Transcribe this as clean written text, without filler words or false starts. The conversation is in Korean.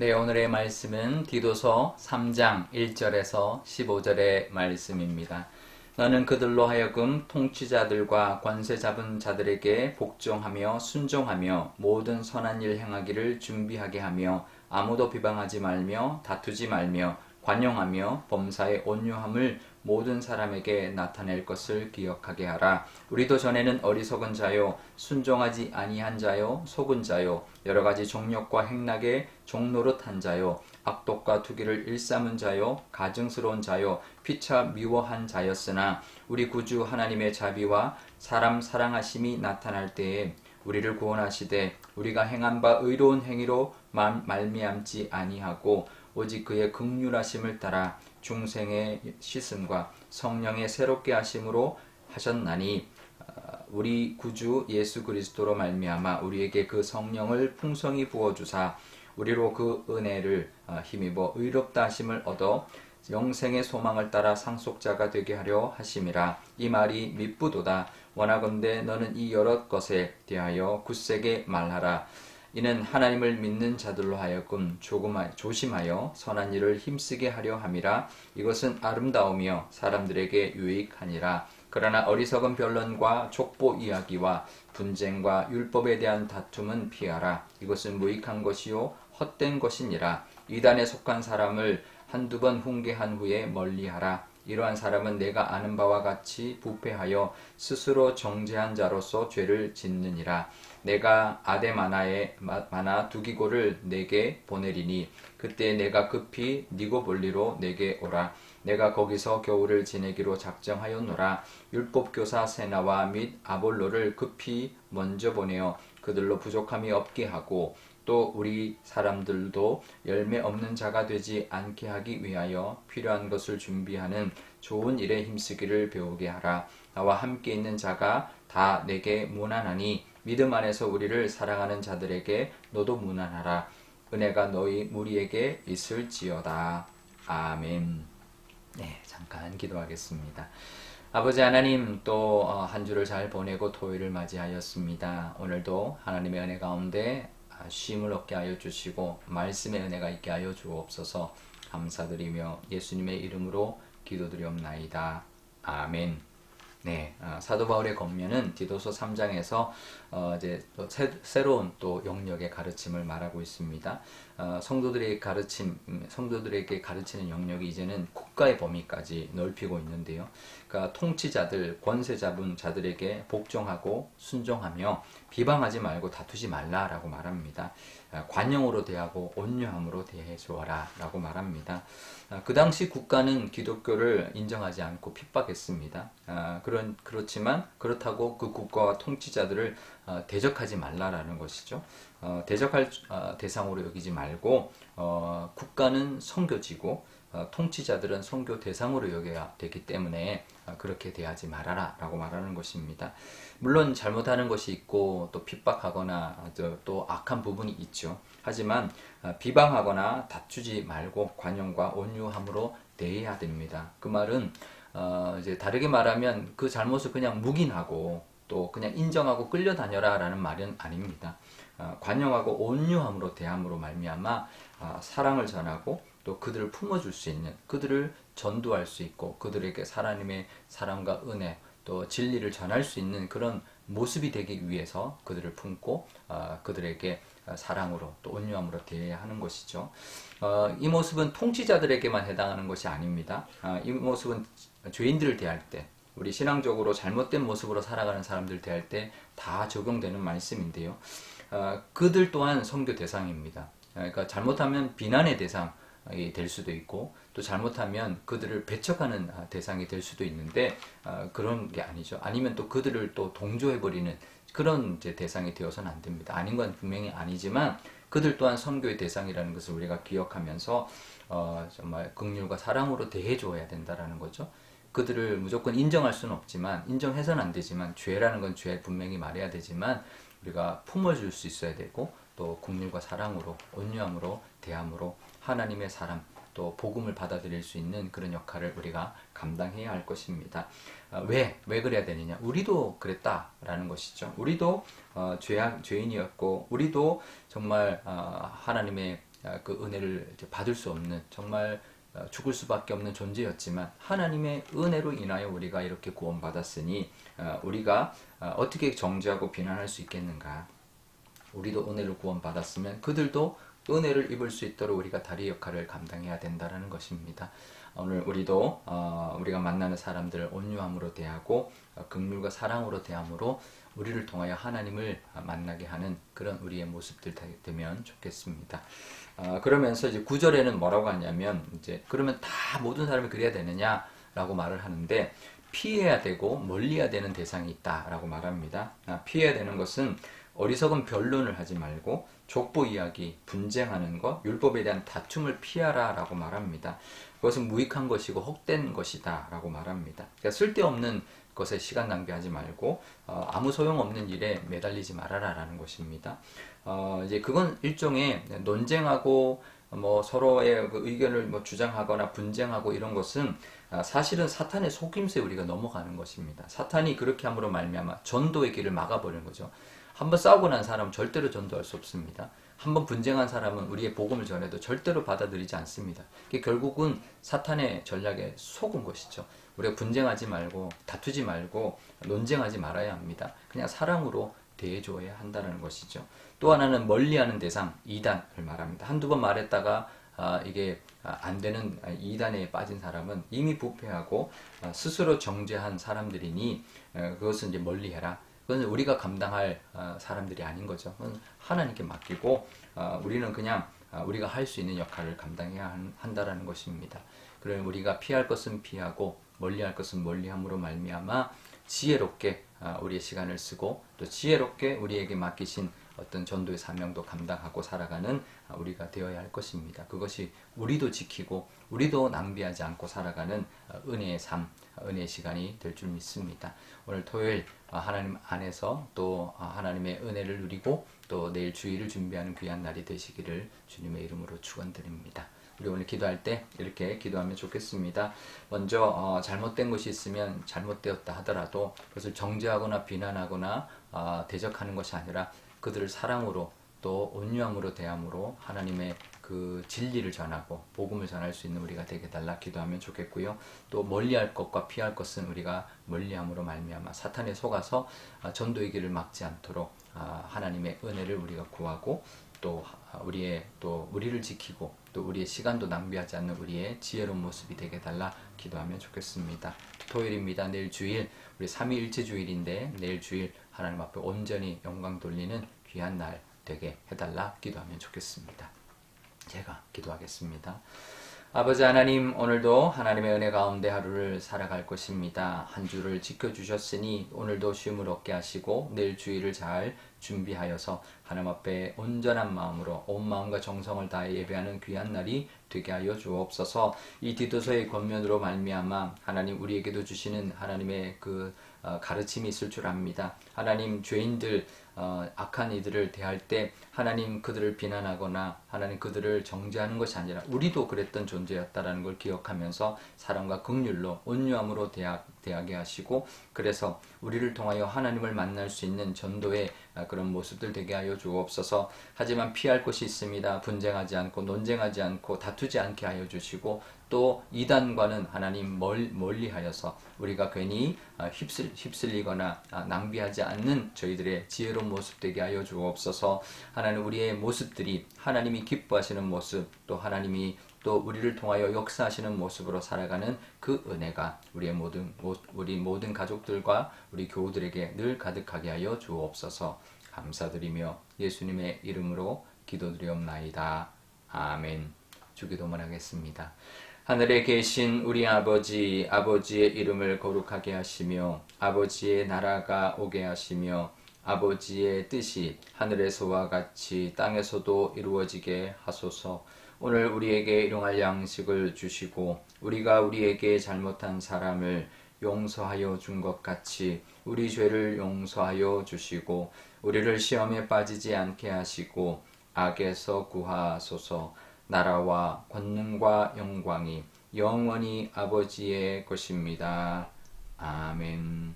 네, 오늘의 말씀은 디도서 3장 1절에서 15절의 말씀입니다. 너는 그들로 하여금 통치자들과 권세 잡은 자들에게 복종하며 순종하며 모든 선한 일 행하기를 준비하게 하며 아무도 비방하지 말며 다투지 말며 관용하며 범사의 온유함을 모든 사람에게 나타낼 것을 기억하게 하라. 우리도 전에는 어리석은 자요 순종하지 아니한 자요 속은 자요 여러 가지 종력과 행락에 종노릇한 자요 악독과 투기를 일삼은 자요 가증스러운 자요 피차 미워한 자였으나 우리 구주 하나님의 자비와 사람 사랑하심이 나타날 때에 우리를 구원하시되 우리가 행한 바 의로운 행위로 말미암지 아니하고 오직 그의 긍휼하심을 따라 중생의 씻음과 성령의 새롭게 하심으로 하셨나니 우리 구주 예수 그리스도로 말미암아 우리에게 그 성령을 풍성히 부어주사 우리로 그 은혜를 힘입어 의롭다 하심을 얻어 영생의 소망을 따라 상속자가 되게 하려 하심이라. 이 말이 미쁘도다. 원하건대 너는 이 여러 것에 대하여 굳세게 말하라. 이는 하나님을 믿는 자들로 하여금 조심하여 선한 일을 힘쓰게 하려 함이라. 이것은 아름다우며 사람들에게 유익하니라. 그러나 어리석은 변론과 족보 이야기와 분쟁과 율법에 대한 다툼은 피하라. 이것은 무익한 것이요 헛된 것이니라. 이단에 속한 사람을 한두 번 훈계한 후에 멀리하라. 이러한 사람은 내가 아는 바와 같이 부패하여 스스로 정죄한 자로서 죄를 짓느니라. 내가 아데마나 두기고를 내게 보내리니 그때 내가 급히 니고볼리로 내게 오라. 내가 거기서 겨울을 지내기로 작정하였노라. 율법교사 세나와 및 아볼로를 급히 먼저 보내어 그들로 부족함이 없게 하고 또 우리 사람들도 열매 없는 자가 되지 않게 하기 위하여 필요한 것을 준비하는 좋은 일에 힘쓰기를 배우게 하라. 나와 함께 있는 자가 다 내게 무난하니 믿음 안에서 우리를 사랑하는 자들에게 너도 무난하라. 은혜가 너희 무리에게 있을지어다. 아멘. 네, 잠깐 기도하겠습니다. 아버지 하나님, 또 한 주를 잘 보내고 토요일을 맞이하였습니다. 오늘도 하나님의 은혜 가운데 쉼을 얻게 하여 주시고 말씀의 은혜가 있게 하여 주옵소서. 감사드리며 예수님의 이름으로 기도드리옵나이다. 아멘. 네, 사도 바울의 권면은 디도서 3장에서 이제 또 새로운 또 영역의 가르침을 말하고 있습니다. 성도들에게 가르치는 영역이 이제는 국가의 범위까지 넓히고 있는데요. 그러니까 통치자들, 권세 잡은 자들에게 복종하고 순종하며 비방하지 말고 다투지 말라라고 말합니다. 관용으로 대하고 온유함으로 대해 주어라 라고 말합니다. 그 당시 국가는 기독교를 인정하지 않고 핍박했습니다. 그렇지만 그렇다고 그 국가와 통치자들을 대적하지 말라라는 것이죠. 대적할 대상으로 여기지 말고 국가는 선교지고 통치자들은 선교 대상으로 여겨야 되기 때문에 그렇게 대하지 말아라 라고 말하는 것입니다. 물론 잘못하는 것이 있고 또 핍박하거나 또 악한 부분이 있죠. 하지만 비방하거나 다투지 말고 관용과 온유함으로 대해야 됩니다. 그 말은 이제 다르게 말하면 그 잘못을 그냥 묵인하고 또 그냥 인정하고 끌려다녀라 라는 말은 아닙니다. 관용하고 온유함으로 대함으로 말미암아 사랑을 전하고 또 그들을 품어줄 수 있는, 그들을 전도할 수 있고 그들에게 하나님의 사랑과 은혜 또 진리를 전할 수 있는 그런 모습이 되기 위해서 그들을 품고 그들에게 사랑으로 또 온유함으로 대해야 하는 것이죠. 이 모습은 통치자들에게만 해당하는 것이 아닙니다. 이 모습은 죄인들을 대할 때, 우리 신앙적으로 잘못된 모습으로 살아가는 사람들 대할 때 다 적용되는 말씀인데요. 그들 또한 선교 대상입니다. 그러니까 잘못하면 비난의 대상이 될 수도 있고 또 잘못하면 그들을 배척하는 대상이 될 수도 있는데 그런 게 아니죠. 아니면 또 그들을 또 동조해버리는 그런 이제 대상이 되어서는 안 됩니다. 아닌 건 분명히 아니지만 그들 또한 선교의 대상이라는 것을 우리가 기억하면서 정말 긍휼과 사랑으로 대해줘야 된다라는 거죠. 그들을 무조건 인정할 수는 없지만, 인정해서는 안 되지만, 죄라는 건 죄 분명히 말해야 되지만 우리가 품어줄 수 있어야 되고 또 긍휼과 사랑으로 온유함으로 대함으로 하나님의 사람 또 복음을 받아들일 수 있는 그런 역할을 우리가 감당해야 할 것입니다. 왜 그래야 되느냐? 우리도 그랬다라는 것이죠. 우리도 죄인이었고 우리도 정말 하나님의 그 은혜를 이제 받을 수 없는 정말 죽을 수밖에 없는 존재였지만 하나님의 은혜로 인하여 우리가 이렇게 구원받았으니 우리가 어떻게 정죄하고 비난할 수 있겠는가. 우리도 은혜를 구원받았으면 그들도 은혜를 입을 수 있도록 우리가 다리 역할을 감당해야 된다는 것입니다. 오늘 우리도 우리가 만나는 사람들을 온유함으로 대하고 긍휼과 사랑으로 대함으로 우리를 통하여 하나님을 만나게 하는 그런 우리의 모습들 되면 좋겠습니다. 그러면서 이제 9절에는 뭐라고 하냐면 이제 그러면 다 모든 사람이 그래야 되느냐라고 말을 하는데 피해야 되고 멀리해야 되는 대상이 있다라고 말합니다. 피해야 되는 것은 어리석은 변론을 하지 말고 족보 이야기, 분쟁하는 것, 율법에 대한 다툼을 피하라 라고 말합니다. 그것은 무익한 것이고 헛된 것이다 라고 말합니다. 그러니까 쓸데없는 것에 시간 낭비하지 말고 아무 소용없는 일에 매달리지 말아라 라는 것입니다. 이제 그건 일종의 논쟁하고 뭐 서로의 그 의견을 뭐 주장하거나 분쟁하고 이런 것은 사실은 사탄의 속임수에 우리가 넘어가는 것입니다. 사탄이 그렇게 함으로 말미암아 전도의 길을 막아버리는 거죠. 한번 싸우고 난 사람은 절대로 전도할 수 없습니다. 한번 분쟁한 사람은 우리의 복음을 전해도 절대로 받아들이지 않습니다. 그게 결국은 사탄의 전략에 속은 것이죠. 우리가 분쟁하지 말고 다투지 말고 논쟁하지 말아야 합니다. 그냥 사랑으로 대해줘야 한다는 것이죠. 또 하나는 멀리하는 대상, 이단을 말합니다. 한두 번 말했다가 이게 안 되는 이단에 빠진 사람은 이미 부패하고 스스로 정죄한 사람들이니 그것은 이제 멀리해라. 그건 우리가 감당할 사람들이 아닌 거죠. 하나님께 맡기고 우리는 그냥 우리가 할 수 있는 역할을 감당해야 한다라는 것입니다. 그러면 우리가 피할 것은 피하고 멀리할 것은 멀리함으로 말미암아 지혜롭게 우리의 시간을 쓰고 또 지혜롭게 우리에게 맡기신 어떤 전도의 사명도 감당하고 살아가는 우리가 되어야 할 것입니다. 그것이 우리도 지키고 우리도 낭비하지 않고 살아가는 은혜의 삶, 은혜의 시간이 될 줄 믿습니다. 오늘 토요일 하나님 안에서 또 하나님의 은혜를 누리고 또 내일 주일을 준비하는 귀한 날이 되시기를 주님의 이름으로 축원드립니다. 우리 오늘 기도할 때 이렇게 기도하면 좋겠습니다. 먼저 잘못된 것이 있으면 잘못되었다 하더라도 그것을 정죄하거나 비난하거나 대적하는 것이 아니라 그들을 사랑으로 또 온유함으로 대함으로 하나님의 그 진리를 전하고 복음을 전할 수 있는 우리가 되게 달라 기도하면 좋겠고요. 또 멀리할 것과 피할 것은 우리가 멀리함으로 말미암아 사탄에 속아서 전도의 길을 막지 않도록 하나님의 은혜를 우리가 구하고 또 우리를 지키고 또 우리의 시간도 낭비하지 않는 우리의 지혜로운 모습이 되게 달라 기도하면 좋겠습니다. 토요일입니다. 내일 주일 우리 3.1일째 주일인데 내일 주일 하나님 앞에 온전히 영광 돌리는 귀한 날 되게 해달라 기도하면 좋겠습니다. 제가 기도하겠습니다. 아버지 하나님, 오늘도 하나님의 은혜 가운데 하루를 살아갈 것입니다. 한 주를 지켜주셨으니 오늘도 쉼을 얻게 하시고 내일 주일을 잘 준비하여서 하나님 앞에 온전한 마음으로 온 마음과 정성을 다해 예배하는 귀한 날이 되게 하여 주옵소서. 이 디도서의 권면으로 말미암아 하나님 우리에게도 주시는 하나님의 그 가르침이 있을 줄 압니다. 하나님 죄인들 악한 이들을 대할 때 하나님 그들을 비난하거나 하나님 그들을 정죄하는 것이 아니라 우리도 그랬던 존재였다라는 걸 기억하면서 사랑과 긍휼로 온유함으로 대하게 하시고 그래서 우리를 통하여 하나님을 만날 수 있는 전도의 그런 모습들 되게 하여 주옵소서. 하지만 피할 것이 있습니다. 분쟁하지 않고 논쟁하지 않고 다투지 않게 하여 주시고 또 이단과는 하나님 멀리하여서 우리가 괜히 휩쓸리거나 낭비하지 않는 저희들의 지혜로운 모습 되게 하여 주옵소서. 하나님 우리의 모습들이 하나님이 기뻐하시는 모습 또 하나님이 또 우리를 통하여 역사하시는 모습으로 살아가는 그 은혜가 우리 모든 가족들과 우리 교우들에게 늘 가득하게 하여 주옵소서. 감사드리며 예수님의 이름으로 기도드리옵나이다. 아멘. 주기도문 하겠습니다. 하늘에 계신 우리 아버지, 아버지의 이름을 거룩하게 하시며 아버지의 나라가 오게 하시며 아버지의 뜻이 하늘에서와 같이 땅에서도 이루어지게 하소서. 오늘 우리에게 일용할 양식을 주시고 우리가 우리에게 잘못한 사람을 용서하여 준 것 같이 우리 죄를 용서하여 주시고 우리를 시험에 빠지지 않게 하시고 악에서 구하소서. 나라와 권능과 영광이 영원히 아버지의 것입니다. 아멘.